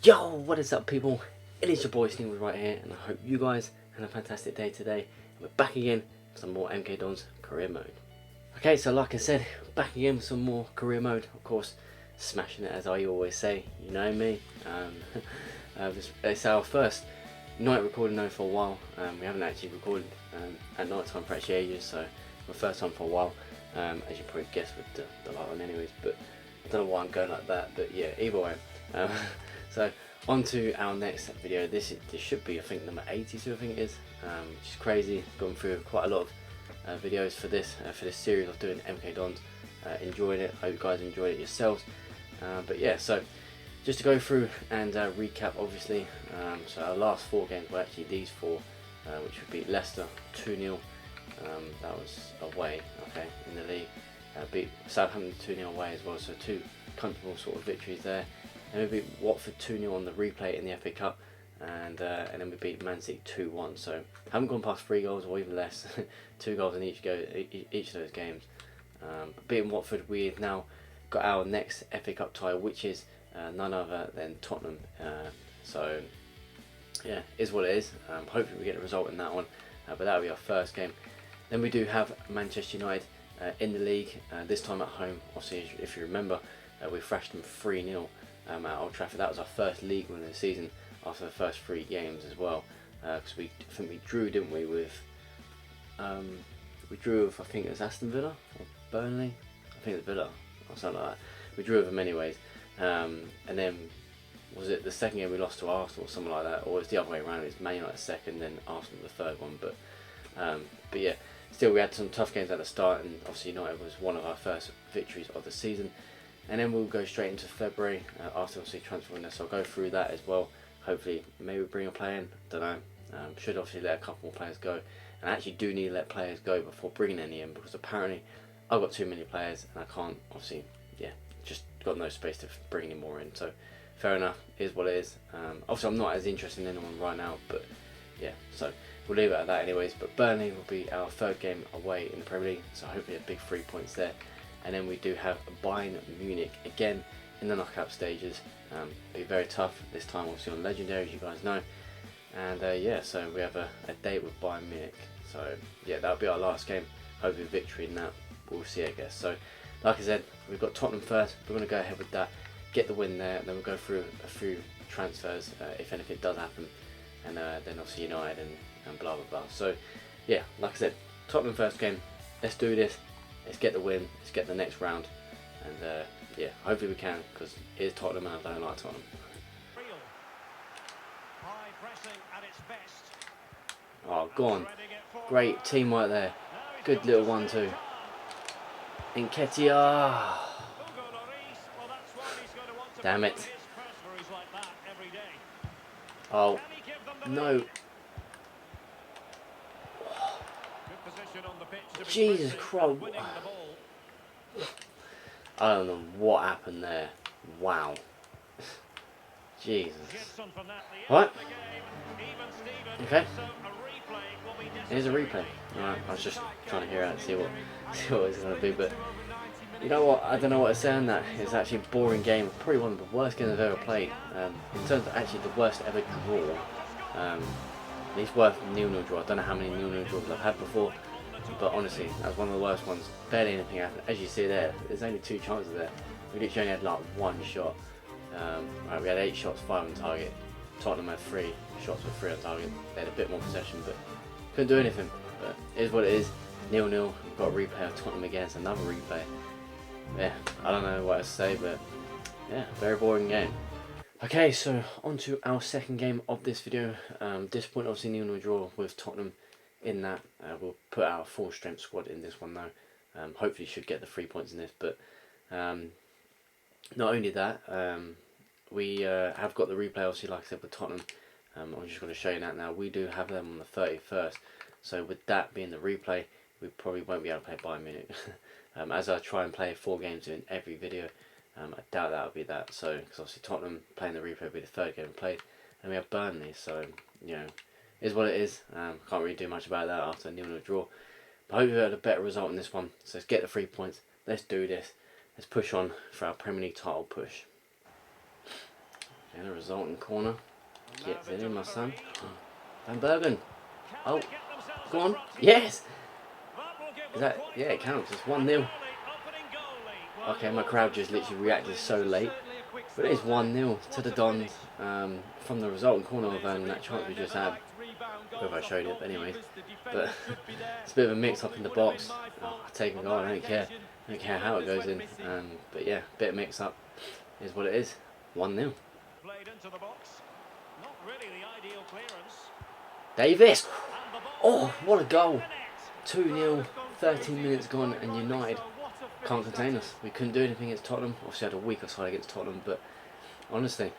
Yo, what is up people? It is your boy Sneakers right here, and I hope you guys had a fantastic day today. We're back again with some more MK Dons career mode. Okay, so like I said, back again with some more career mode. Of course, smashing it as I always say, you know me. It's our first night recording though for a while. We haven't actually recorded at night time for actually ages, so my first time for a while. As you probably guessed with the light on anyways, but I don't know why I'm going like that, but yeah, either way. So on to our next video. This should be, I think, number 82, I think it is, which is crazy. Gone through quite a lot of videos for this series of doing MK Dons. Enjoying it. Hope you guys enjoyed it yourselves. But yeah, so just to go through and recap, obviously. So our last 4 games were actually these 4, which would be Leicester 2-0. That was away, okay, in the league. Beat Southampton 2-0 away as well. So 2 comfortable sort of victories there. And we beat Watford 2-0 on the replay in the FA Cup, and then we beat Man City 2-1. So haven't gone past 3 goals or even less, 2 goals in each of those games. Beating Watford, we've now got our next FA Cup tie, which is none other than Tottenham. So yeah, is what it is. Hopefully we get a result in that one, but that'll be our first game. Then we do have Manchester United in the league, this time at home. Obviously, if you remember, we thrashed them 3-0. At Old Trafford. That was our first league win of the season after the first 3 games as well. Because I think we drew, didn't we? With I think it was Aston Villa or Burnley. I think it was Villa or something like that. We drew with them anyways. And then was it the second game we lost to Arsenal or something like that, or it's the other way around? It's Man United second, then Arsenal the third one. But yeah, still we had some tough games at the start, and obviously United was one of our first victories of the season. And then we'll go straight into February after obviously transfer window, so I'll go through that as well. Hopefully, maybe bring a player in, don't know. Should obviously let a couple more players go. And I actually do need to let players go before bringing any in, because apparently I've got too many players and I can't, obviously, yeah, just got no space to bring any more in. So fair enough, is what it is. Obviously I'm not as interested in anyone right now, but yeah, so we'll leave it at that anyways. But Burnley will be our 3rd game away in the Premier League, so hopefully a big 3 points there. And then we do have Bayern Munich again in the knockout stages. Be very tough this time, obviously on Legendary, as you guys know. And yeah, so we have a date with Bayern Munich. So yeah, that'll be our last game. Hopefully victory in that. We'll see, I guess. So like I said, we've got Tottenham first. We're going to go ahead with that, get the win there, and then we'll go through a few transfers if anything does happen. And then obviously United and blah blah blah. So yeah, like I said, Tottenham first game. Let's do this. Let's get the win, let's get the next round, and yeah, hopefully we can, because it is Tottenham and I don't like Tottenham. Oh, go on. Great teamwork there. Good little 1-2. Nketiah. Damn it. Oh, no. Jesus Christ. I don't know what happened there. Wow. Jesus. What? Okay. Here's a replay. Alright, I was just trying to hear out and see what it's going to be, but you know what? I don't know what to say on that. It's actually a boring game. Probably one of the worst games I've ever played. In terms of actually the worst ever draw. At least worst 0-0 draw. I don't know how many 0-0 draws I've had before. But honestly, that was one of the worst ones. Barely anything happened. As you see there, there's only 2 chances there. We literally only had like 1 shot. Right, we had 8 shots, 5 on target. Tottenham had 3 shots with 3 on target. They had a bit more possession, but couldn't do anything. But it is what it is. 0-0. We've got a replay of Tottenham against another replay. Yeah, I don't know what to say, but yeah, very boring game. Okay, so on to our second game of this video. Disappointing, obviously 0-0 draw with Tottenham. In that, we'll put our full strength squad in this one though. Hopefully should get the 3 points in this, but not only that, we have got the replay obviously, like I said, with Tottenham. I'm just going to show you that now. We do have them on the 31st, so with that being the replay, we probably won't be able to play Bayern Munich. As I try and play 4 games in every video, I doubt that will be that. So, because obviously Tottenham playing the replay will be the 3rd game played, and we have Burnley, so you know, is what it is. Can't really do much about that after a 0-0 draw. But hopefully we had a better result in this one. So let's get the 3 points. Let's do this. Let's push on for our Premier League title push. And a resulting corner. Gets it in, my son. Van Bergen. Oh, go on. Yes! Is that, yeah, it counts. It's 1-0. Okay, my crowd just literally reacted so late. But it is 1-0 to the Dons from the resulting corner of that chance we just had. Whether I showed it, but anyways. But it's a bit of a mix up in the box. Oh, I take a goal, I don't care. I don't care how it goes in. But yeah, bit of mix up is what it is. 1-0. Davis! Oh, what a goal! 2-0, 13 minutes gone, and United can't contain us. We couldn't do anything against Tottenham. Obviously, I had a weaker side against Tottenham, but honestly,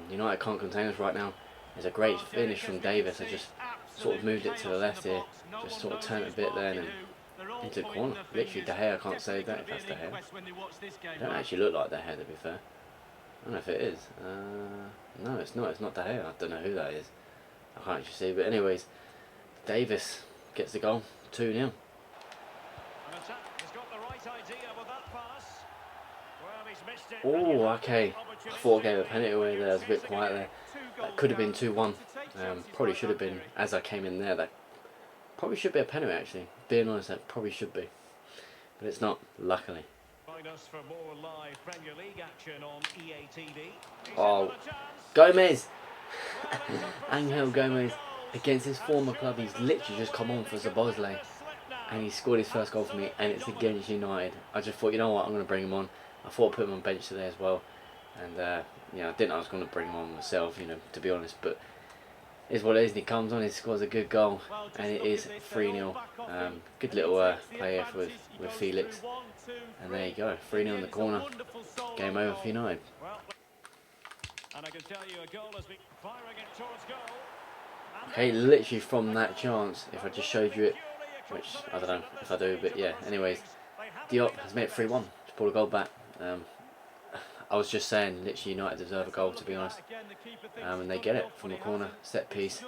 United can't contain us right now. It's a great finish from Davis. I just sort of moved it to the left here, just sort of turned it a bit there and into the corner. Literally, De Gea, I can't say that if that's De Gea. It don't actually look like De Gea, to be fair. I don't know if it is. No, it's not. It's not De Gea. I don't know who that is. I can't actually see. But anyways, Davis gets the goal. 2-0. Oh, okay. I thought I gave a penalty away there. I was a bit quiet there. That could have been 2-1. Probably should have been, as I came in there, that probably should be a penalty actually. Being honest, that probably should be. But it's not, luckily. Oh, Gomez! Angel Gomez against his former club. He's literally just come on for Szoboszlai. And he scored his first goal for me, and it's against United. I just thought, you know what, I'm going to bring him on. I thought I'd put him on bench today as well. And, you know, I didn't know I was going to bring him on myself, you know, to be honest. But it's what it is, and he comes on, he scores a good goal. And it is 3-0. Good little play here with Felix. And there you go, 3-0 in the corner. Game over for United. Okay, literally from that chance, if I just showed you it, which I don't know if I do, but yeah, anyways, Diop has made it 3-1 to pull a goal back. I was just saying, literally United deserve a goal, to be honest, and they get it from the corner, set piece.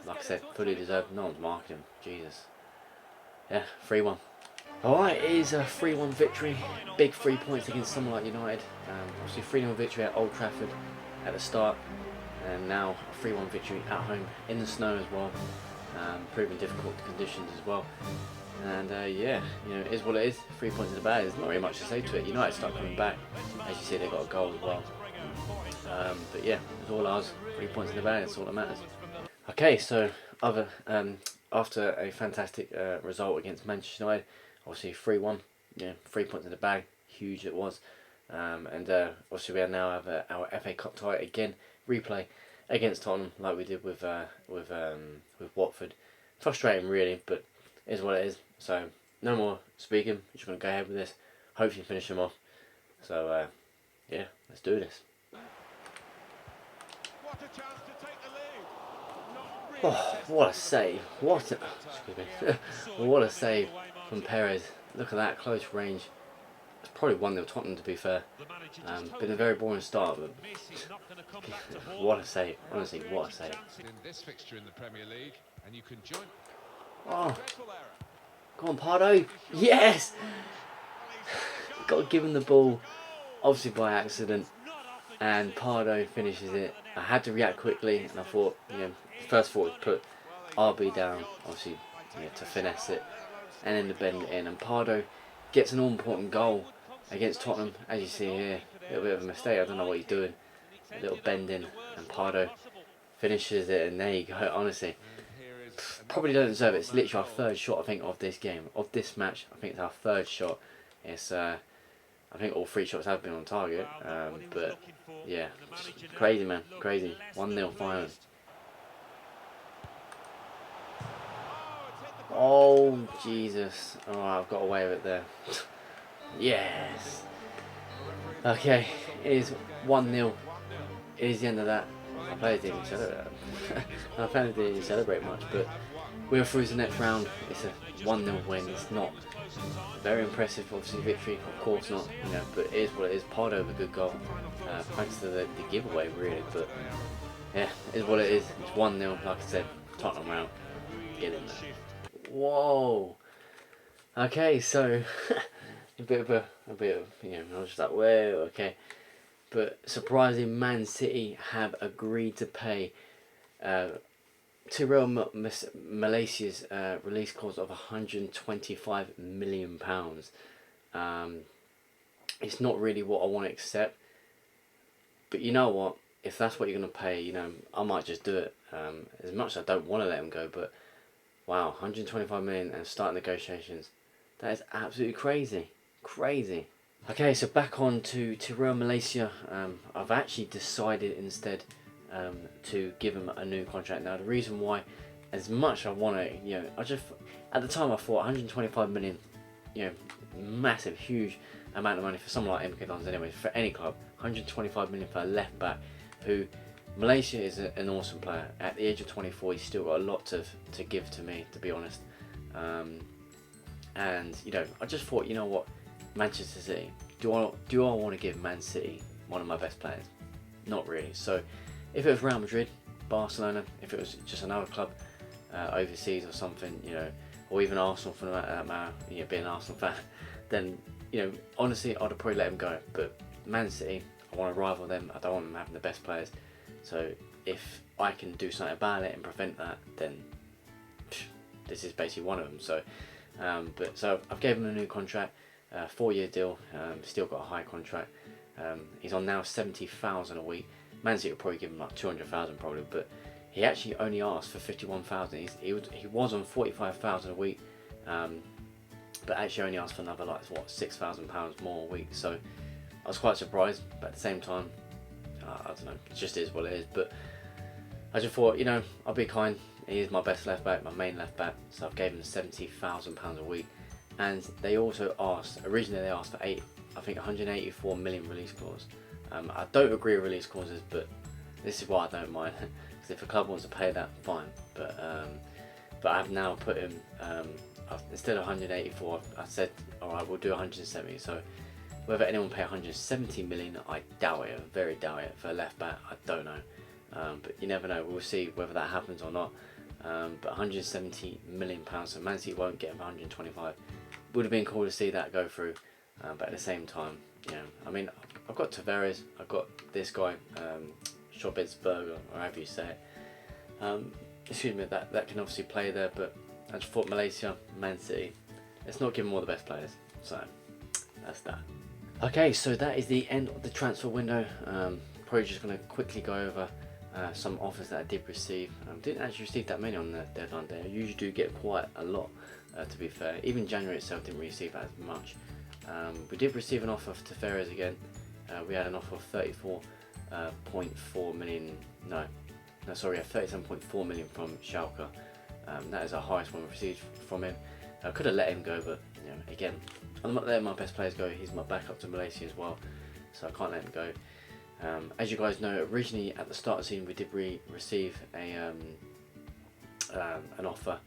Like I said, fully deserved. No one's marking him, Jesus. Yeah, 3-1. Alright, it is a 3-1 victory, big 3 points against someone like United. Obviously 3-0 victory at Old Trafford at the start, and now a 3-1 victory at home in the snow as well. Proving difficult conditions as well, and yeah, you know, it is what it is. 3 points in the bag. There's not really much to say to it. United start coming back, as you see, they got a goal as well. But yeah, it's all ours. 3 points in the bag. That's all that matters. Okay, so after a fantastic result against Manchester United, obviously 3-1. Yeah, 3 points in the bag. Huge it was, and obviously we now have our FA Cup tie again. Replay against Tottenham, like we did with Watford. Frustrating, really, but it is what it is. So no more speaking. We're just gonna go ahead with this. Hopefully finish them off. So yeah, let's do this. Oh, what a save! What a, excuse me. What a save from Perez. Look at that close range. It's probably 1-0 Tottenham, to be fair. Been a very boring start, but what a save! Honestly, what a save! In this fixture in the Premier League, and you can join. Oh, go on, Pardo! Yes! Got to give him the ball, obviously by accident, and Pardo finishes it. I had to react quickly, and I thought, you know, first thought was put RB down, obviously, you know, to finesse it, and then to bend it in, and Pardo gets an all-important goal against Tottenham, as you see here. A little bit of a mistake, I don't know what he's doing. A little bend in, and Pardo finishes it, and there you go. Honestly, probably don't deserve it. It's literally our third shot, I think, of this game, of this match. I think it's our third shot. It's I think all 3 shots have been on target, but yeah, crazy, man, crazy. 1-0 final. Oh Jesus! Alright, I've got away with it there. Yes. Okay, it is 1-0. It is the end of that. Our players didn't even celebrate. Our players didn't even celebrate much, but we're through to the next round. It's a 1-0 win. It's not very impressive, obviously, victory. Of course not, you know, but it is what it is. Pardo with a good goal, thanks to the giveaway, really. But yeah, it is what it is. It's 1-0, like I said. Tottenham out. Get in there. Whoa. Okay, so a bit of, you know, I was just like, whoa, okay. But surprisingly, Man City have agreed to pay to Malaysia's release clause of £125 million. It's not really what I want to accept, but you know what? If that's what you're going to pay, you know, I might just do it. As much as I don't want to let him go, but wow, 125 million and start negotiations. That is absolutely crazy. Crazy. Okay, so back on to Real Malaysia. I've actually decided instead to give him a new contract. Now, the reason why, as much as I want to, you know, at the time I thought 125 million, you know, massive, huge amount of money for someone like MK Dons anyway, for any club. 125 million for a left back who, Malaysia is an awesome player. At the age of 24, he's still got a lot to give to me, to be honest. And you know, I just thought, you know what, Manchester City. Do I want to give Man City one of my best players? Not really. So, if it was Real Madrid, Barcelona, if it was just another club overseas or something, you know, or even Arsenal for that matter, you know, being an Arsenal fan, then you know, honestly, I'd have probably let him go. But Man City, I want to rival them. I don't want them having the best players. So if I can do something about it and prevent that, then this is basically one of them. So, so I've given him a new contract, 4-year deal. Still got a high contract. He's on now 70,000 a week. Man City will probably give him like 200,000 probably, but he actually only asked for 51,000. He was on 45,000 a week, but actually only asked for another like what £6,000 more a week. So I was quite surprised, but at the same time, I don't know, it just is what it is. But I just thought, you know, I'll be kind. He is my best left back, my main left back, so I've gave him £70,000 a week. And they also originally they asked for 184 million release clause. I don't agree with release clauses, but this is why I don't mind. Because if a club wants to pay that, fine. But I've now put him, instead of 184, I said, alright, we'll do 170. So whether anyone will pay 170 million, I doubt it. I very doubt it. For a left back, I don't know. But you never know. We'll see whether that happens or not. But 170 million pounds, so Man City won't get him 125. Would have been cool to see that go through. But at the same time, you know, I mean, I've got Tavares, I've got this guy, Schobitzberger, or however you say it. Excuse me, that can obviously play there, but I just thought Malaysia, Man City, let's not give them all the best players. So that's that. Okay, so that is the end of the transfer window. Probably just going to quickly go over some offers that I did receive. Didn't actually receive that many on the deadline day. I usually do get quite a lot, to be fair. Even January itself didn't receive as much. We did receive an offer for Tavares again. We had an offer of 34.4 million. No, sorry, 37.4 million from Schalke. That is our highest one we received from him. I could have let him go, but you know, again, I'm not letting my best players go. He's my backup to Malaysia as well, so I can't let him go. As you guys know, originally at the start of the season we did receive an offer,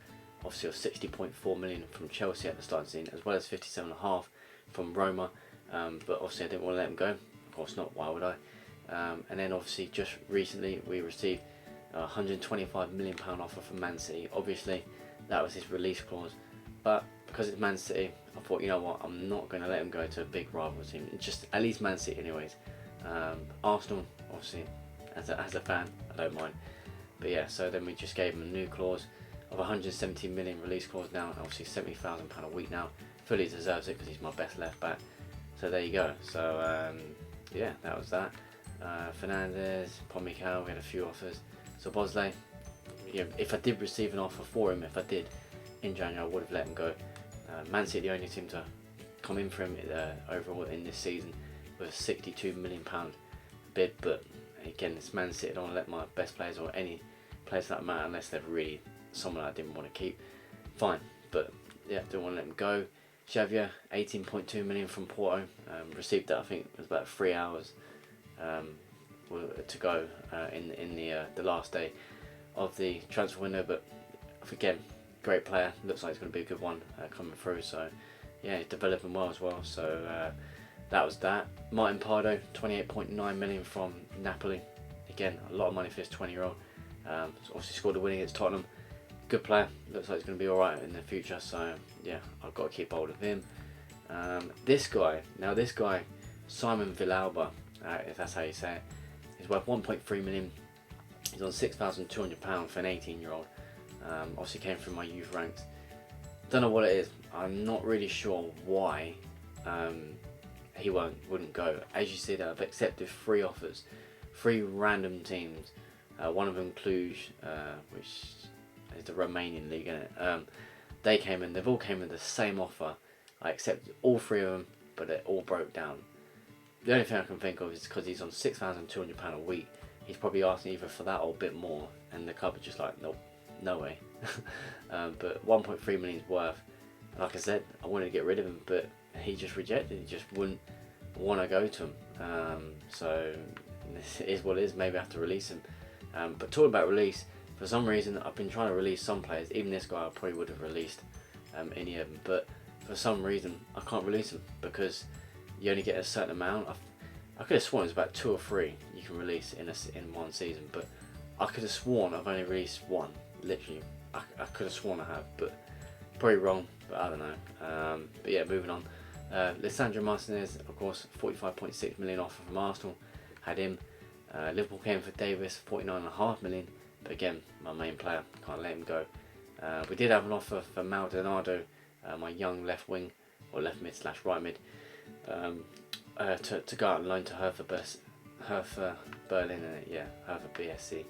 obviously of 60.4 million from Chelsea at the start of the season, as well as 57.5 from Roma. But obviously I didn't want to let him go. Of course not. Why would I? And then obviously just recently we received a £125 million offer from Man City. Obviously that was his release clause, but because it's Man City, I thought, you know what, I'm not going to let him go to a big rival team. Just at least Man City anyways. Arsenal, obviously, as a fan, I don't mind. But yeah, so then we just gave him a new clause of 170 million release clause now, and obviously £70,000 a week now. Fully deserves it because he's my best left back. So there you go. So yeah, that was that. Fernandes, Pomikal, we had a few offers. So Bosley, you know, if I did receive an offer for him, if I did in January, I would have let him go. Man City, the only team to come in for him overall in this season with a £62 million bid, but again, it's Man City. I don't want to let my best players or any players that matter unless they're really someone I didn't want to keep. Fine, but yeah, don't want to let them go. Xavier, 18.2 million from Porto. Received that, I think it was about 3 hours to go in the last day of the transfer window. But again, great player. Looks like it's going to be a good one coming through. So yeah, he's developing well as well. So that was that. Martin Pardo, 28.9 million from Napoli. Again, a lot of money for this 20-year-old. Obviously scored a win against Tottenham. Good player. Looks like he's going to be alright in the future. So yeah, I've got to keep hold of him. This guy, Simon Villalba, if that's how you say it. He's worth 1.3 million. He's on £6,200 for an 18-year-old. Obviously came from my youth ranks. Don't know what it is. I'm not really sure why he wouldn't go. As you see, that I've accepted 3 offers, 3 random teams. One of them Cluj, which is the Romanian league, isn't it? They came in. They've all came in the same offer. I accepted all 3 of them, but it all broke down. The only thing I can think of is because he's on £6,200 a week. He's probably asking either for that or a bit more, and the club are just like, nope, no way. But 1.3 million is worth. Like I said, I wanted to get rid of him, but he just rejected. He just wouldn't want to go to him. So it is what it is. Maybe I have to release him. But talking about release, for some reason I've been trying to release some players. Even this guy I probably would have released any of them, but for some reason I can't release him because you only get a certain amount. I could have sworn it was about 2 or 3 you can release in one season, but I could have sworn I've only released 1. Literally, I could have sworn I have, but probably wrong. But I don't know. But yeah, moving on. Lisandro Martinez, of course, 45.6 million offer from Arsenal. Had him. Liverpool came for Davis, 49.5 million. But again, my main player, can't let him go. We did have an offer for Maldonado, my young left wing, or left mid / right mid, to go out on loan to Hertha Berlin, Hertha BSC.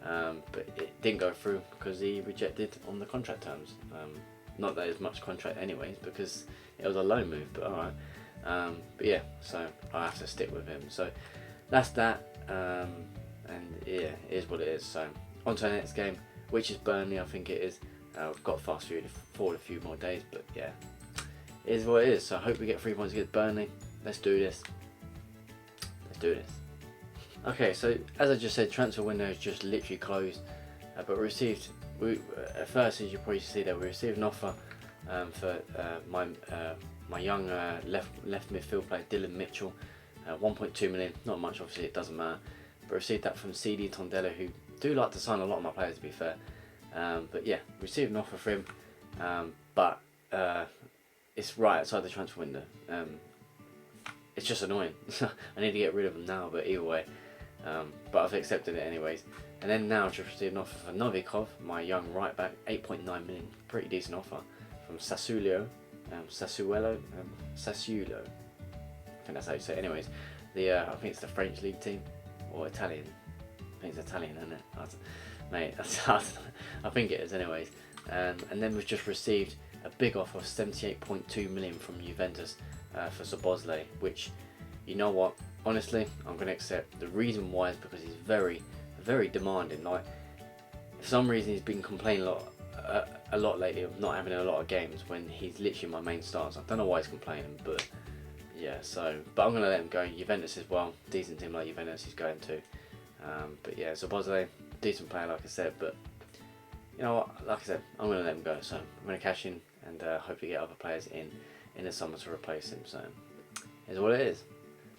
But it didn't go through because he rejected on the contract terms. Not that it's much contract anyways, because it was a loan move, but alright. But yeah, so I have to stick with him. So that's that. And yeah, it is what it is. So on to the next game, which is Burnley, I think it is. We've got fast forward a few more days, but yeah, it is what it is. So I hope we get 3 points against Burnley. Let's do this. Let's do this. Okay, so as I just said, transfer window is just literally closed, but at first, as you probably see there, we received an offer for my young left midfield player Dylan Mitchell, 1.2 million. Not much, obviously, it doesn't matter. But received that from CD Tondello, who do like to sign a lot of my players, to be fair. But yeah, received an offer for him, but it's right outside the transfer window. It's just annoying. I need to get rid of him now, but either way. But I've accepted it anyways. And then now just received an offer for Novikov, my young right back, 8.9 million, pretty decent offer from Sassuolo. Sassuolo. I think that's how you say it. Anyways, I think it's the French league team or Italian. I think it's Italian, isn't it? Mate, I think it is. Anyways, and then we've just received a big offer of 78.2 million from Juventus for Szoboszlai, which, you know what? Honestly, I'm going to accept. The reason why is because he's very, very demanding. Like, for some reason, he's been complaining a lot lately of not having a lot of games when he's literally my main starter. I don't know why he's complaining, but yeah. But I'm going to let him go. Juventus as well, decent team like Juventus he's going to. But yeah, Szoboszlai, decent player like I said. But you know what? Like I said, I'm going to let him go. So I'm going to cash in and hopefully get other players in the summer to replace him. So is what it is.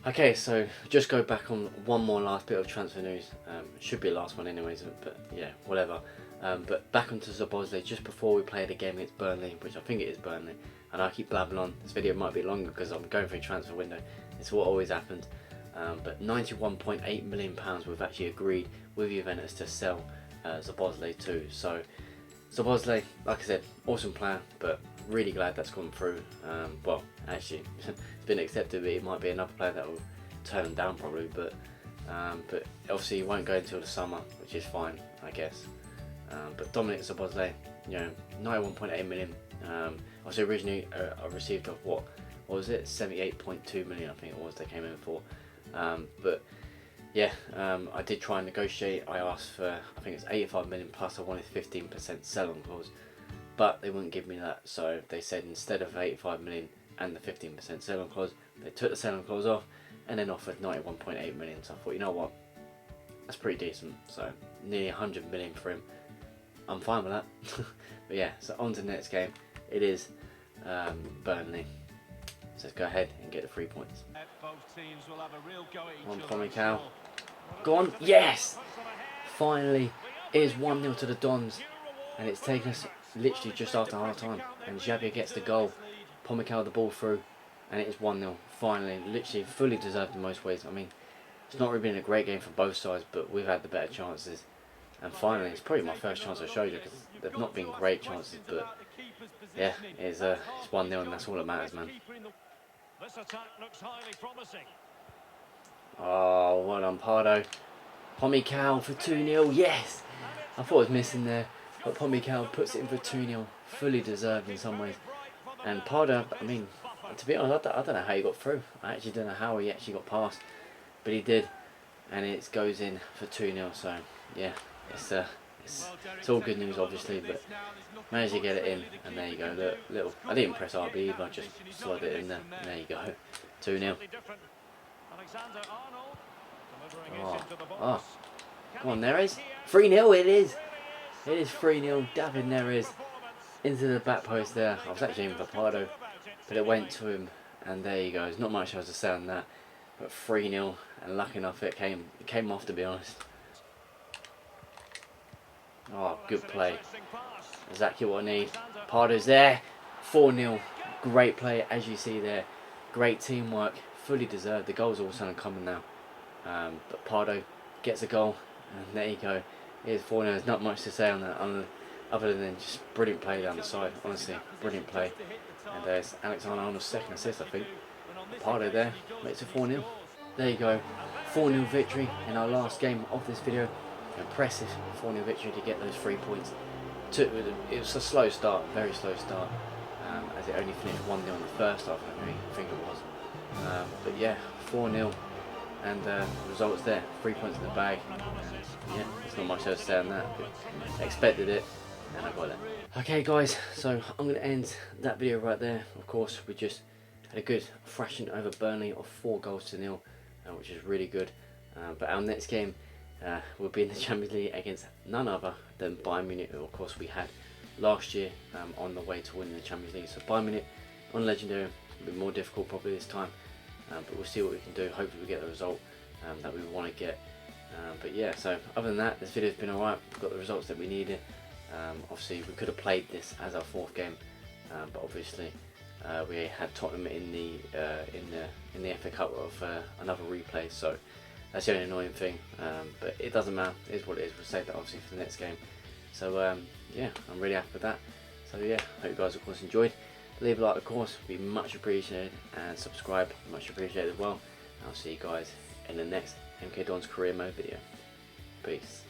Okay, so just go back on one more last bit of transfer news. Should be the last one anyways, but yeah, whatever. But back onto Szoboszlai just before we play the game against Burnley, which I think it is Burnley. And I keep blabbing on. This video might be longer because I'm going through a transfer window. It's what always happens. But £91.8 million we've actually agreed with Juventus to sell Szoboszlai to. So Szoboszlai, like I said, awesome player, but really glad that's gone through. Well, actually, it's been accepted, but it might be another player that will turn him down probably. But obviously, he won't go until the summer, which is fine, I guess. But Dominic Szoboszlai, you know, 91.8 million. Also, originally I received of what was it? 78.2 million, I think it was. They came in for. But yeah, I did try and negotiate. I asked for, I think it's 85 million plus. I wanted 15% sell-on clause, but they wouldn't give me that. So they said instead of 85 million and the 15% sell-on clause, they took the sell-on clause off and then offered 91.8 million. So I thought, you know what, that's pretty decent. So nearly 100 million for him. I'm fine with that. But yeah, so on to the next game. It is Burnley. So let's go ahead and get the 3 points. One Pomykal. Go on. Yes! Finally, it is 1-0 to the Dons. And it's taken us literally just after half time. And Xavier gets the goal. Pomykal the ball through. And it is 1-0. Finally, literally fully deserved in most ways. I mean, It's not really been a great game for both sides, but we've had the better chances. And finally, it's probably my first chance I showed you, because they've not been great chances, but yeah, it's 1-0 and that's all that matters, man. Oh, well done, Pardo. Pommy-Cow for 2-0, yes! I thought it was missing there, but Pommy-Cow puts it in for 2-0, fully deserved in some ways. And Pardo, I mean, to be honest, I don't know how he got through. I actually don't know how he actually got past, but he did, and it goes in for 2-0. So yeah, it's all good news, obviously, but managed to get it in, and there you go. Look, little, I didn't press RB either, I just slid it in there, and there you go, 2-0. Oh, come on, Neres. 3-0 it is. It is 3-0. David Neres into the back post there. I was actually aiming for Pardo, but it went to him, and there you go. There's not much else to say on that, but 3-0, and lucky enough it came off, to be honest. Oh, good play. Exactly what I need. Pardo's there. 4-0. Great play, as you see there. Great teamwork. Fully deserved. The goal's all of a sudden coming now. But Pardo gets a goal, and there you go. Here's 4-0. There's not much to say on that, other than just brilliant play down the side. Honestly, brilliant play. And there's Alexander-Arnold's second assist, I think. Pardo there makes it 4-0. There you go. 4-0 victory in our last game of this video. Impressive 4-0 victory to get those 3 points. It was a slow start, very slow start, as it only finished 1-0 in the first half, I think it was. But yeah, 4-0, and results there, 3 points in the bag. Yeah, there's not much else to say on that, but I expected it, and I got it. Okay guys, so I'm going to end that video right there. Of course, we just had a good thrashing over Burnley of 4-0, which is really good. But our next game will be in the Champions League against none other than Bayern Munich, who of course we had last year on the way to winning the Champions League. So Bayern Munich on Legendary will be more difficult probably this time, but we'll see what we can do. Hopefully we get the result that we want to get. But yeah, so other than that, this video's been alright. We've got the results that we needed. Obviously we could have played this as our 4th game, but obviously we had Tottenham in the FA Cup of another replay, so that's the only annoying thing, but it doesn't matter. It is what it is. We'll save that obviously for the next game. So yeah, I'm really happy with that. So yeah, hope you guys of course enjoyed. Leave a like, of course, would be much appreciated, and subscribe, much appreciated as well. And I'll see you guys in the next MK Don's career mode video. Peace.